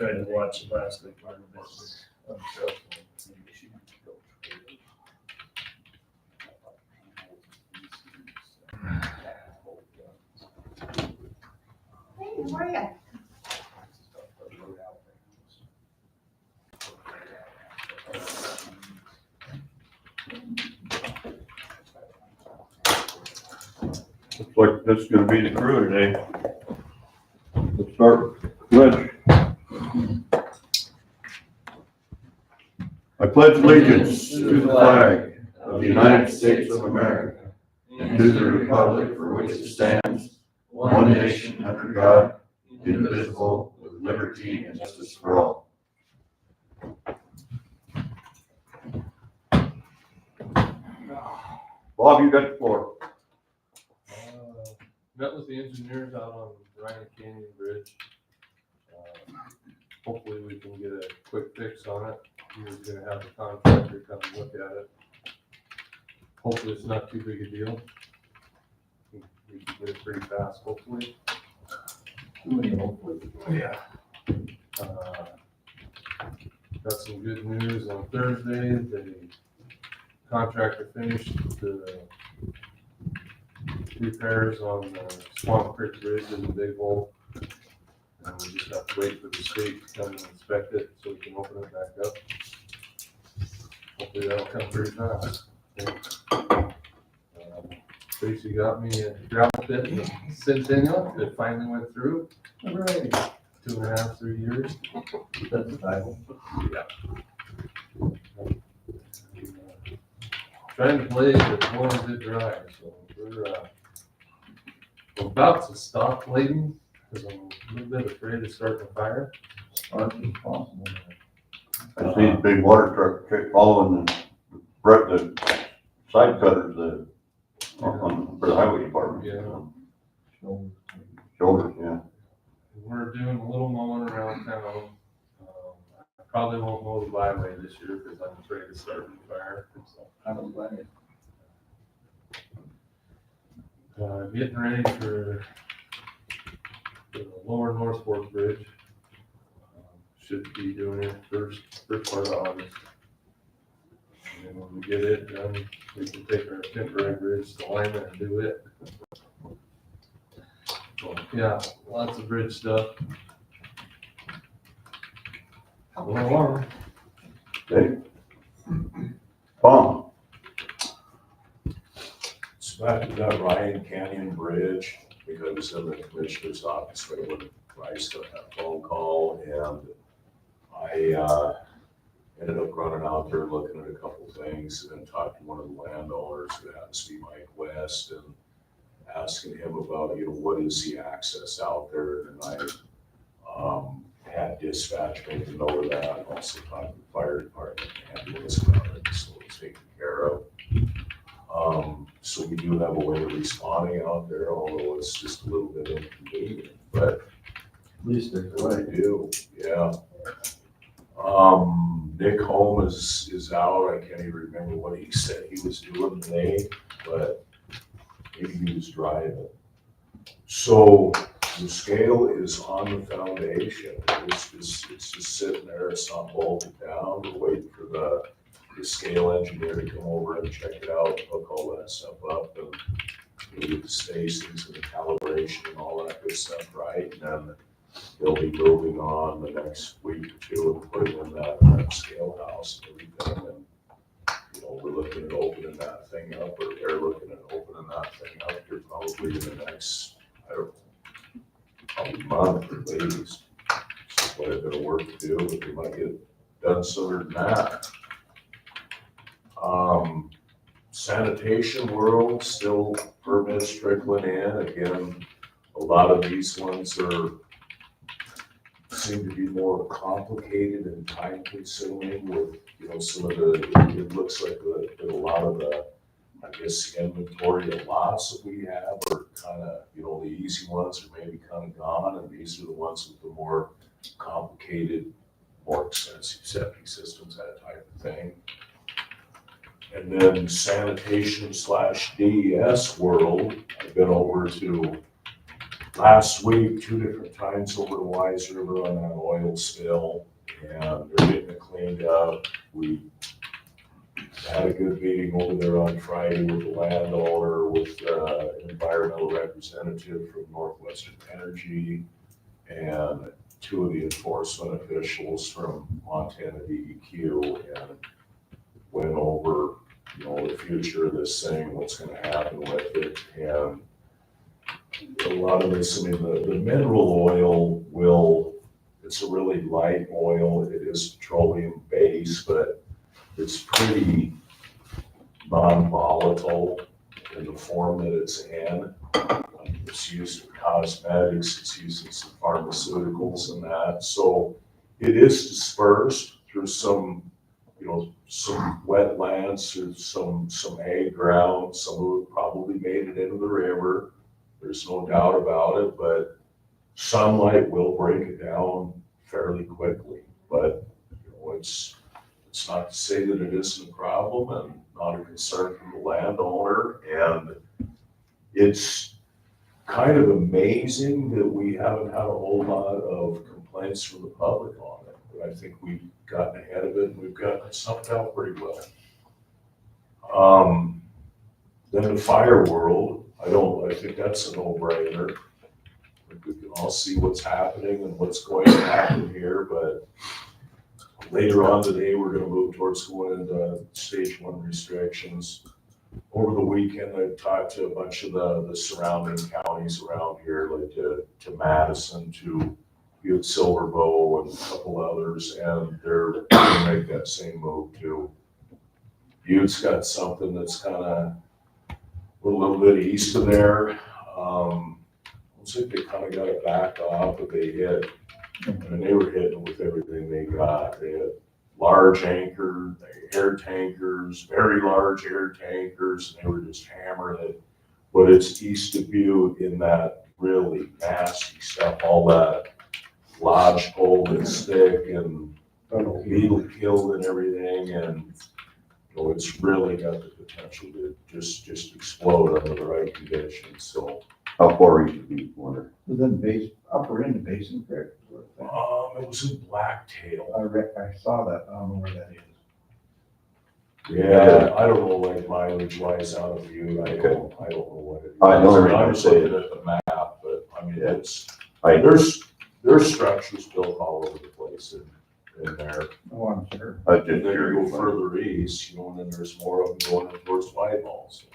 Tried to watch it last week part of it on the cell phone. Hey, how are you? Looks like that's gonna be the crew today. Let's start with pledge. I pledge allegiance to the flag of the United States of America and to the republic for which it stands, one nation under God, indivisible, with liberty and justice for all. Bob, you got the floor. Met with the engineers out on Ryan Canyon Bridge. Hopefully we can get a quick fix on it. He was gonna have the contractor come and look at it. Hopefully it's not too big a deal. We can get it pretty fast, hopefully. Yeah. Got some good news on Thursday. The contractor finished the repairs on the Swamp Creek Bridge in the big hole. And we just have to wait for the state to come and inspect it so we can open it back up. Hopefully that'll come pretty fast. Tracy got me a gravel pit in Centennial that finally went through. All right. 2.5, 3 years. That's the Bible. Trying to blaze as long as it dries, so we're about to stop blading because I'm a little bit afraid of starting a fire. Spark is possible. I see the big water truck following the side cutters, for the highway department. Yeah. Shoulders, yeah. We're doing a little mowing around town. I probably won't mow the byway this year because I'm afraid to start a fire. So, I don't blame you. getting ready for the lower North Fork Bridge. Should be doing it first part of August. And then when we get it done, we can take our temporary bridge to Lyman and do it. So, yeah, lots of bridge stuff. Going along. Okay. Tom, It's back to that Ryan Canyon Bridge, because I was in the commissioner's office when Bryce got that phone call, and I ended up running out there looking at a couple things, and then talked to one of the landowners who happens to be Mike West, and asking him about, what is the access out there, and I had dispatch make a note of that, and also talked to the fire department, ambulance about it, so it's taken care of. So we do have a way of responding out there, although it's just a little bit inconvenient, but At least there's a what I way. do, yeah. Nick Holmes is out. I can't even remember what he said he was doing today, but maybe he was driving. So the scale is on the foundation. It's just sitting there. It's not bolted down. We're waiting for the scale engineer to come over and check it out, hook all that stuff up, and get the spacings and the calibration and all that good stuff right. And then they'll be moving on the next week or two and putting in that scale house and everything. And we're looking at opening that thing up, or they're looking at opening that thing up here probably in the next, I don't know, probably month at least. It's quite a bit of work to do, but we might get it done sooner than that. Sanitation world, still permits trickling in. Again, a lot of these ones seem to be more complicated and time consuming with, some of it looks like a lot of the, I guess, the inventory of lots that we have are kind of, the easy ones are maybe kind of gone, and these are the ones with the more complicated, more expensive septic systems, that type of thing. And then sanitation / DES world, I've been over to last week, 2 different times over to Wise River on that oil spill, and they're getting it cleaned up. We had a good meeting over there on Friday with the landowner, with an environmental representative from Northwestern Energy, and 2 of the enforcement officials from Montana DEQ, and went over, the future of this thing, what's gonna happen with it, and a lot of this, I mean, the mineral oil it's a really light oil, it is petroleum based, but it's pretty non-volatile in the form that it's in. It's used in cosmetics, it's used in some pharmaceuticals and that, so it is dispersed through some, some wetlands, through some ag ground, some of it probably made it into the river. There's no doubt about it, but sunlight will break it down fairly quickly. But, it's not to say that it isn't a problem and not a concern from the landowner. And it's kind of amazing that we haven't had a whole lot of complaints from the public on it. But I think we've gotten ahead of it and we've gotten it sucked out pretty well. Then the fire world, I think that's a no-brainer. We can all see what's happening and what's going to happen here, but later on today, we're gonna move towards going into stage 1 restrictions. Over the weekend, I talked to a bunch of the surrounding counties around here, like to Madison, to Butte Silver Bow, and a couple others, and they're gonna make that same move too. Butte's got something that's kinda a little bit east of there. Looks like they kind of got it back off, but they hit, and they were hitting with everything they got. They had large air tankers, very large air tankers, and they were just hammering it. But it's east of Butte in that really nasty stuff, all that lodgepole and stick and beetle killed and everything, and it's really got the potential to just explode under the right conditions. So How far east of Butte, wonder? Within upper end of Basin Creek. it was in Blacktail. I saw that, I don't know where that is. Yeah, I don't know, like mileage wise out of Butte, I don't know what it is. I know what I'm you're just saying. looking at the map, but I mean, I- there's structures built all over the place in there. Oh, I'm sure. I was just And then you go curious. further east, and then there's more of them going in towards Whitehall. So.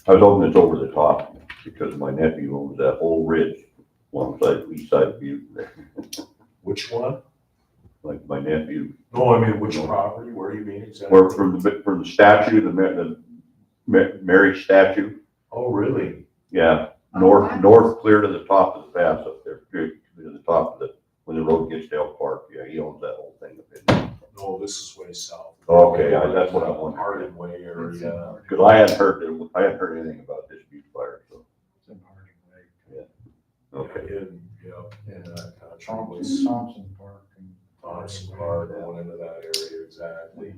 I was hoping it's over the top because my nephew owns that whole ridge alongside the east side of Butte. Which one? Like my nephew, No, I mean, which property, where do you mean exactly? where from the statue, the Mary statue, Oh, really? yeah, Oh, north, wow. north clear to the top of the pass up there, to the top of when the road gets to Elk Park, yeah, he owns that whole thing up in there. No, this is way south. Okay, that's what I wondered. Harding-Way area. Cause I hadn't heard anything about this Butte fire, so, It's in Harding Lake. okay. In that country Thompson was Park and. Thompson Park, going into that area, exactly.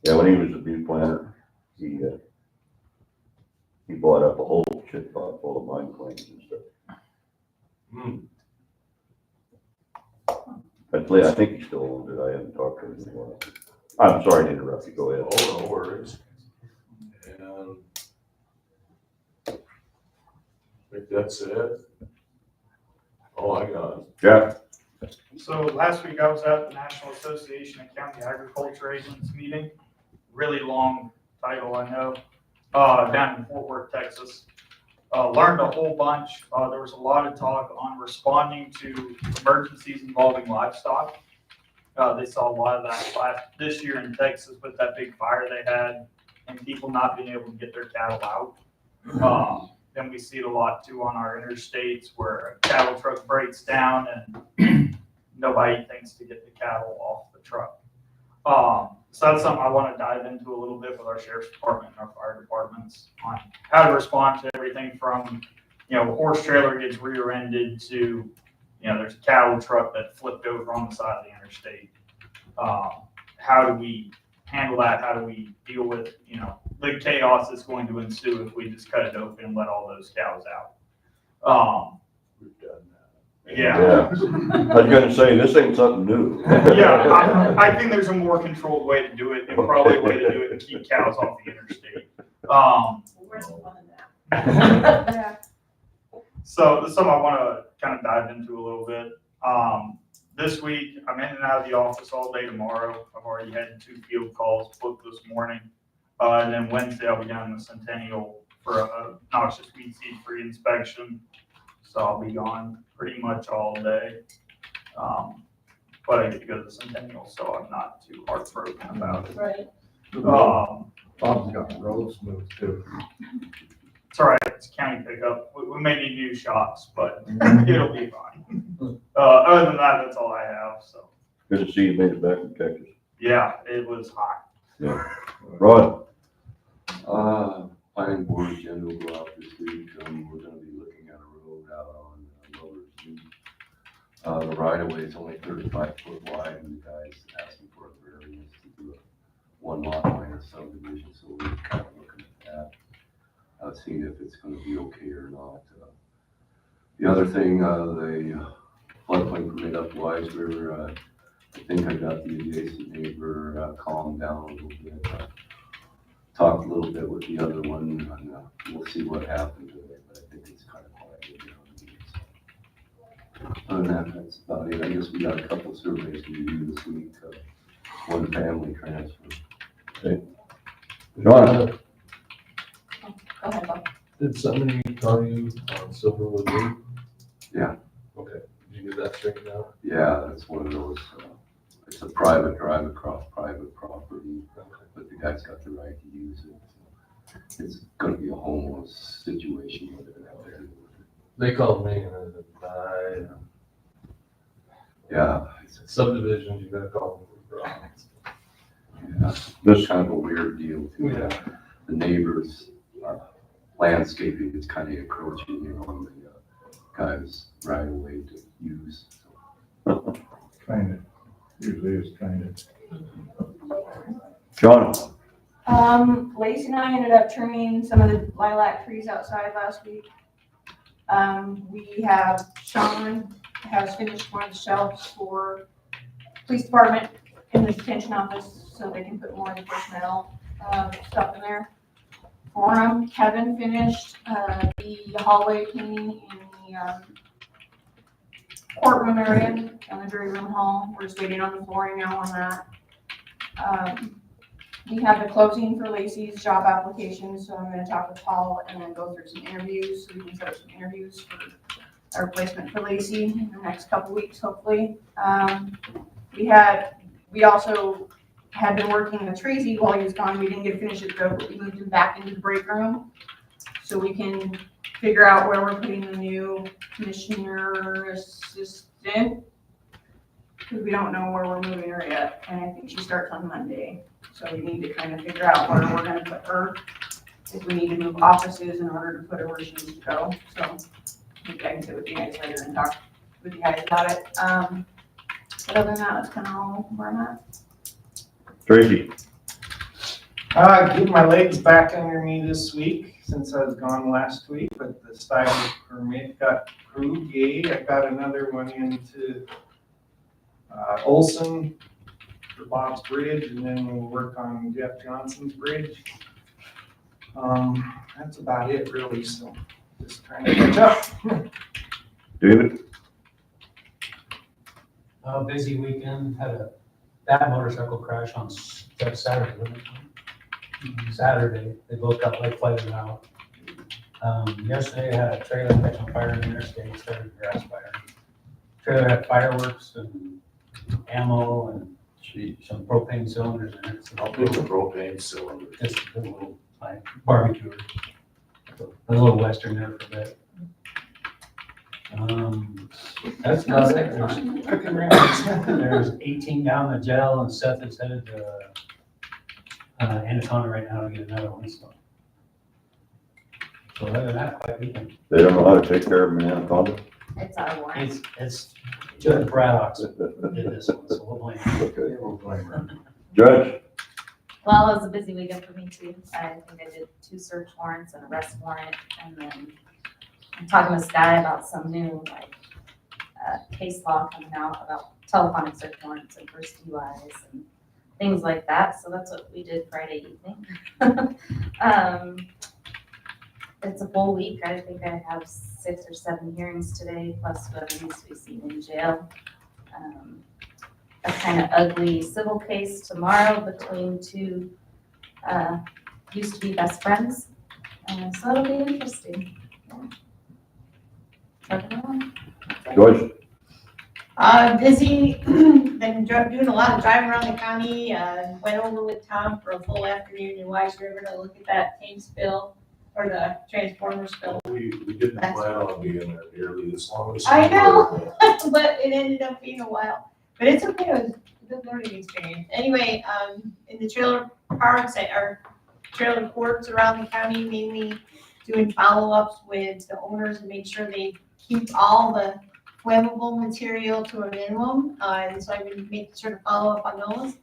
Yeah, when he was a Butte planner, he bought up a whole shit pot full of mine claims and stuff. Hmm. I think he still owns it, I haven't talked to him in a while. I'm sorry to interrupt you, go ahead. Oh, no worries. And I think that's it. Oh, I got it. Jeff? So last week I was at the National Association of County Agriculture Agents meeting, really long title, I know, down in Fort Worth, Texas. Learned a whole bunch. There was a lot of talk on responding to emergencies involving livestock. They saw a lot of that this year in Texas with that big fire they had and people not being able to get their cattle out. Then we see it a lot too on our interstates where a cattle truck breaks down and nobody thinks to get the cattle off the truck. So that's something I want to dive into a little bit with our sheriff's department and our fire departments on how to respond to everything from, a horse trailer gets rear-ended to, there's a cattle truck that flipped over on the side of the interstate. How do we handle that? How do we deal with, the chaos that's going to ensue if we just cut it open and let all those cows out? We've done that. Yeah. I was gonna say, this ain't something new. Yeah, I think there's a more controlled way to do it, and probably a way to do it and keep cows off the interstate. Where's the fun in that? Yeah. So this is something I want to kind of dive into a little bit. This week, I'm in and out of the office all day tomorrow. I've already had 2 field calls booked this morning. And then Wednesday, I'll be down in the Centennial for a noxious weed seed free inspection. So I'll be gone pretty much all day. But I get to go to the Centennial, so I'm not too heartbroken about it. Right. Bob's got the road smooth too. It's all right. It's county pickup. We may need new shocks, but it'll be fine. Other than that, that's all I have. So Good to see you made it back from Texas. yeah, it was hot. Rod? Planning board agenda will go out this week. We're gonna be looking at a road out on Lover's View. The right of way is only 35 foot wide, and the guy's asking for a variance to do a 1 lot line of subdivision, so we're kind of looking at that. Seeing if it's gonna be okay or not. The other thing, the floodplain permit up Wise River, I think I got the adjacent neighbor calmed down a little bit. Talked a little bit with the other one, and we'll see what happens with it, but I think it's kind of quiet down. Other than that, that's about it. I guess we got a couple surveys to do this week. 1 family transfer. John? Go ahead, Bob. Did somebody call you on Silverwood Road? Yeah. Okay, did you get that straightened out? Yeah, that's one of those, it's a private drive across private property, but the guy's got the right to use it. So it's gonna be a homeless situation. With it out there. They called me and I said, Yeah, it's subdivisions, you gotta call them. yeah, this kind of a weird deal too. Yeah. The neighbors, landscaping is kind of encroaching on the guy's right of way to use. So. Kind of, usually is kind John? Lacey and I ended up trimming some of the lilac trees outside last week. We have Sean has finished one of the shelves for police department in the detention office, so they can put more of the personnel stuff in there. For him, Kevin finished the hallway painting in the courtroom area in the jury room hall. We're just waiting on the flooring now on that. We have the closing for Lacey's job application, so I'm gonna talk with Paul and then go through some interviews, so we can set up some interviews for our replacement for Lacey in the next couple weeks, hopefully. We also had been working with Tracy while he was gone. We didn't get to finish it though, but we moved him back into the break room so we can figure out where we're putting the new commissioner assistant. Because we don't know where we're moving her yet, and I think she starts on Monday. So we need to kind of figure out where we're gonna put her, if we need to move offices in order to put her where she needs to go. So maybe I can sit with you guys later and talk with you guys about it. But other than that, that's kind of all where I'm at. Tracy? Getting my legs back under me this week since I was gone last week, but the style permit got approved. Yay, I got another one into Olson for Bob's Bridge, and then we'll work on Jeff Johnson's bridge. That's about it really, so just trying to catch up. David? Busy weekend, had a bad motorcycle crash on Saturday, wasn't it? Saturday, they both got like flooded out. Yesterday, I had a trailer catch on fire in the interstate, started a grass fire. Trailer had fireworks and ammo and some propane cylinders in it. I'll put the propane cylinder. Just a little like barbecue. A little western there for a bit. That's about it. There's cooking ranges. There's 18 gallon of gel, and Seth is headed to Anaconda right now to get another one. So other than that, quite weekend. They don't know how to take care of them in Anaconda? It's our warrant. It's Judge Braddock's did this one, so we'll blame him. Okay. of. Judge? Well, it was a busy weekend for me too. I think I did 2 search warrants and arrest warrant, and then I'm talking to Sky about some new, like, case law coming out about telephonic search warrants and first DUIs and things like that, so that's what we did Friday evening. It's a full week. I think I have 6 or 7 hearings today, plus whoever needs to be seen in jail. A kind of ugly civil case tomorrow between 2 used to be best friends. So it'll be interesting. Yeah. Joyce? Busy, been doing a lot of driving around the county, went over with Tom for a full afternoon in Wise River to look at that tank spill, or the transformer spill. We didn't plan on being there nearly as long as. I we know. were. But it ended up being a while, but it's okay, it was a good learning experience. Anyway, in the trailer parks, or trailer courts around the county, mainly doing follow-ups with the owners and make sure they keep all the flammable material to a minimum, and so I've been making sure to follow up on those.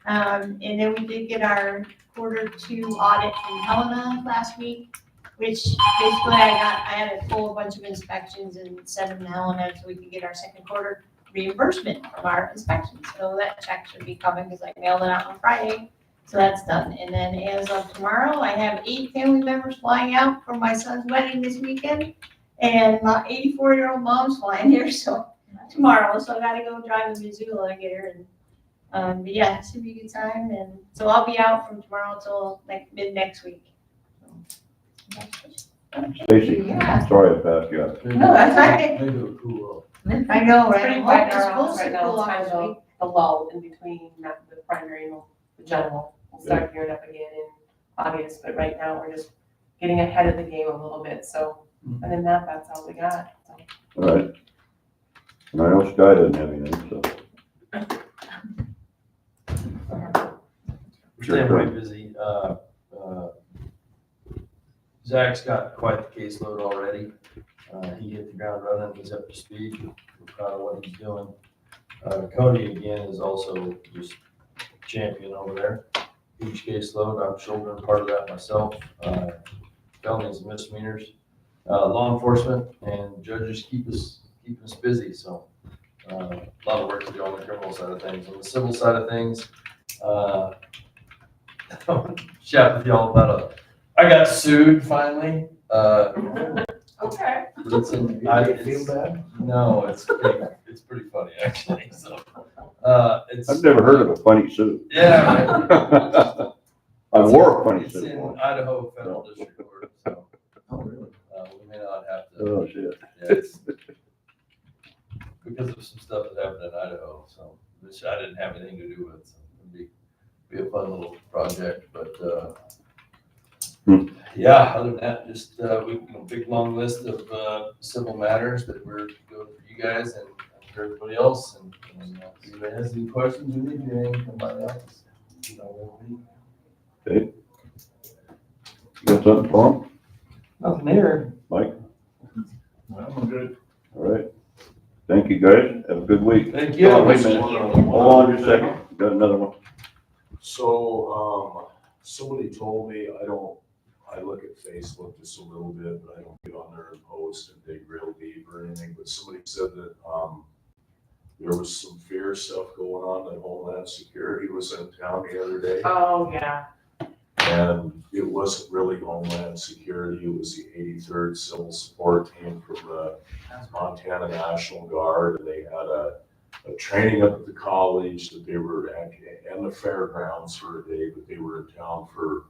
And then we did get our Q2 audit from Helena last week, which basically I had to pull a bunch of inspections and send them to Helena so we could get our second quarter reimbursement from our inspections. So that check should be coming because I mailed it out on Friday. So that's done. And then as of tomorrow, I have 8 family members flying out for my son's wedding this weekend. And my 84-year-old mom's flying here, so tomorrow. So I gotta go drive to Missoula and get her. And but yeah, it should be a good time. And so I'll be out from tomorrow till like mid next week. Stacy? Yeah. Sorry I passed you up. No, that's right. Maybe it'll cool I know, It's right? pretty quiet It's in our supposed office to right now, cool it's off kind this of week. the lull in between the primary and the general. We'll start gearing up again in August, but right now we're just getting ahead of the game a little bit, so, and then that's all we got, so. All right. And I know Sky doesn't have anything, so. We're staying pretty busy. Zach's got quite the caseload already. He hit the ground running, he's up to speed, we're proud of what he's doing. Cody again is also just champion over there. Huge caseload, I'm shouldering part of that myself. Felonies and misdemeanors, law enforcement and judges keep us busy, so. A lot of work to do on the criminal side of things. On the civil side of things, chat with y'all about I got sued finally. Okay. It's in, Feel bad? No, it's pretty funny actually, so. It's. I've never heard of a funny suit. Yeah, right. I wore a funny It's suit in once. Idaho Federal District Court, so. Oh, really? We may not have to. Oh, shit. Yeah, it's because of some stuff that happened in Idaho, so, which I didn't have anything to do with, so it'd be a fun little project, but, yeah, other than that, just, we, big long list of, civil matters that we're doing for you guys and for everybody else, and, if anybody has any questions, or anything, come by the office. You know, Okay. You got something for him? nothing there. Mike? I'm good. All right. Thank you, guys. Have a good week. Thank you. Oh, wait a minute. Hold on just a second. Got another one. So, somebody told me, I look at Facebook just a little bit, but I don't get on there and post and dig real deep or anything, but somebody said that, there was some fear stuff going on, that Homeland Security was in town the other day. Oh, yeah. And it wasn't really Homeland Security, it was the 83rd Civil Support Team from the Montana National Guard, and they had a training up at the college that they were at, and the fairgrounds for a day, but they were in town for,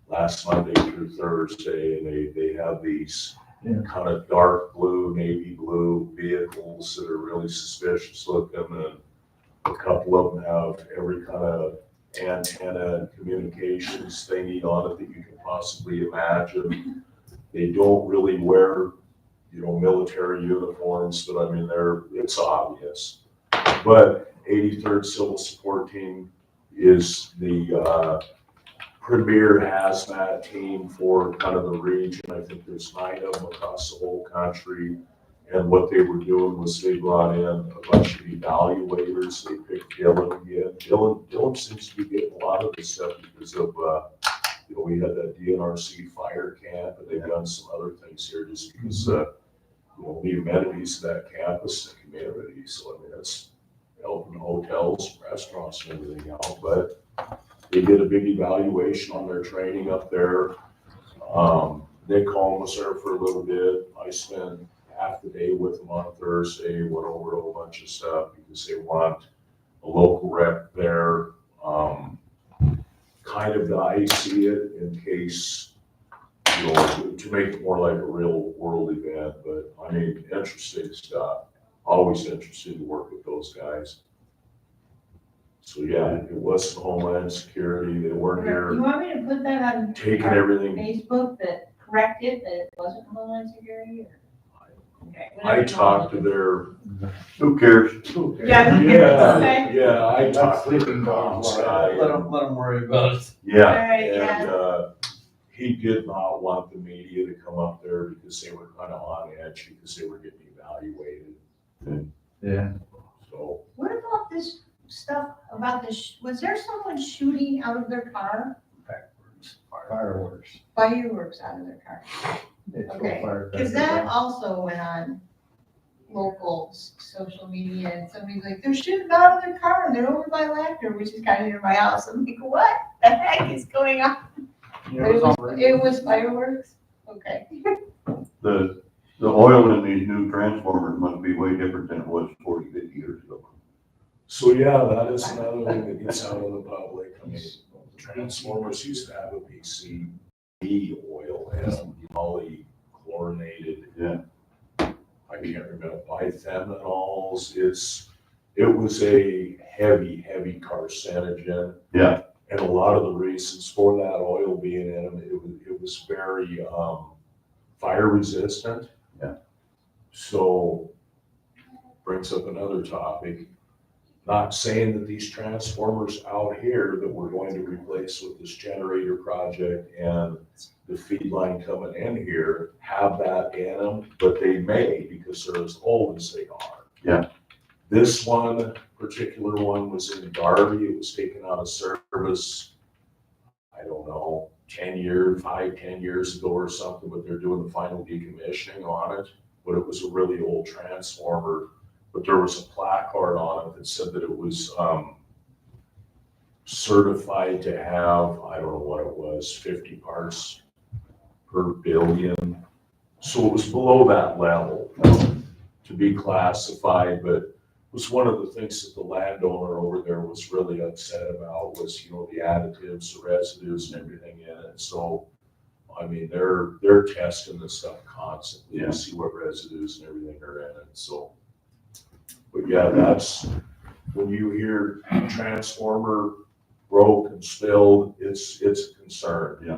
last Monday through Thursday, and they have these kind of dark blue, navy blue vehicles that are really suspicious looking, and a couple of them have every kind of antenna and communications they need on it that you can possibly imagine. They don't really wear, military uniforms, but I mean, it's obvious. But 83rd Civil Support Team is the premier hazmat team for kind of the region. I think there's 9 of them across the whole country. And what they were doing was they brought in a bunch of evaluators. They picked Dylan again. Dylan seems to be getting a lot of this stuff because of, we had that DNRC fire camp, and they've done some other things here just because, the amenities of that campus and community. So, I mean, that's helping hotels, restaurants, and everything out. But they did a big evaluation on their training up there. Nick Holm was there for a little bit. I spent half the day with them on Thursday, went over a whole bunch of stuff because they want a local rep there. Kind of I see it in case, to make it more like a real world event, but I mean, interesting stuff. Always interested to work with those guys. So yeah, it wasn't Homeland Security. They weren't You here want me to put that on taking our everything. Facebook that corrected that it wasn't Homeland Security? Okay, I whatever you talked to want. their, Who cares? Yeah, okay. yeah, I talked to their comms guy. Let them worry about it. Yeah, Alright, yeah. And, he did not want the media to come up there because they were kind of on edge because they were getting evaluated. yeah. So, What about this stuff about was there someone shooting out of their car? Fireworks. Fireworks out of their car? They throw Okay, firecrackers because that off. also went on local social media, and somebody's like, they're shooting out of their car and they're over by Lacter, which is kind of near my house. I'm like, what the heck is going on? But it was fireworks? Okay. The oil in these new transformers must be way different than it was 40, 50 years ago. so yeah, that is another thing that gets out of the public. I mean, transformers used to have a PCB oil and polychlorinated. Yeah. I can't remember, biphenyls. It was a heavy carcinogen. Yeah. And a lot of the reasons for that oil being in them, it was very fire resistant. Yeah. So brings up another topic. Not saying that these transformers out here that we're going to replace with this generator project and the feed line coming in here have that in them, but they may because they're as old as they are. Yeah. This one, particular one was in Darby. It was taken out of service, I don't know, 10 years ago or something, but they're doing the final decommissioning on it. But it was a really old transformer, but there was a placard on it that said that it was certified to have, I don't know what it was, 50 parts per billion. So it was below that level to be classified, but was one of the things that the landowner over there was really upset about was, the additives, the residues and everything in it. So, I mean, they're testing this stuff constantly to see what residues and everything are in it. So, but yeah, that's when you hear transformer broke and spilled, it's a concern. Yeah.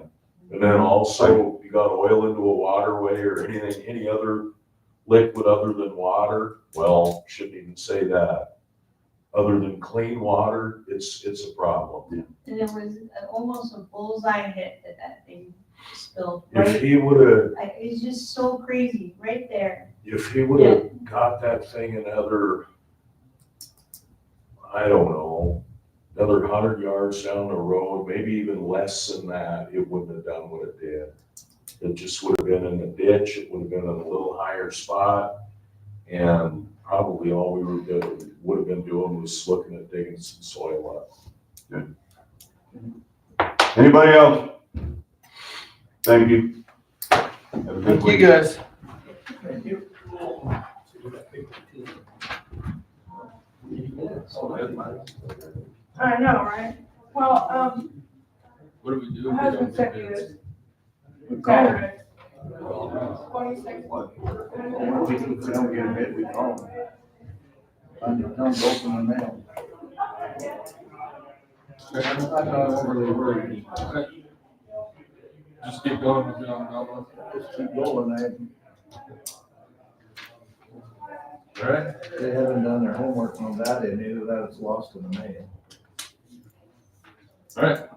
And then also you got oil into a waterway or any other liquid other than water, well, shouldn't even say that. Other than clean water, it's a problem. And it was almost a bullseye hit that thing spilled If right. he would've, It's just so crazy, right there. if he would've got that thing another, I don't know, another 100 yards down the road, maybe even less than that, it wouldn't have done what it did. It just would have been in the ditch, it would have been in a little higher spot, and probably all we would have been doing was looking at digging some soil up. Anybody else? Thank you. Have a good Thank you, week. guys. Thank you. I know, right? Well, What do we do? my husband sent me this Saturday. 26. If we don't get a bid, we call them. Don't open the mail. I'm not overly worried. Just keep going, John. Just keep going. All right. They haven't done their homework on that, and either that is lost in the mail. All right.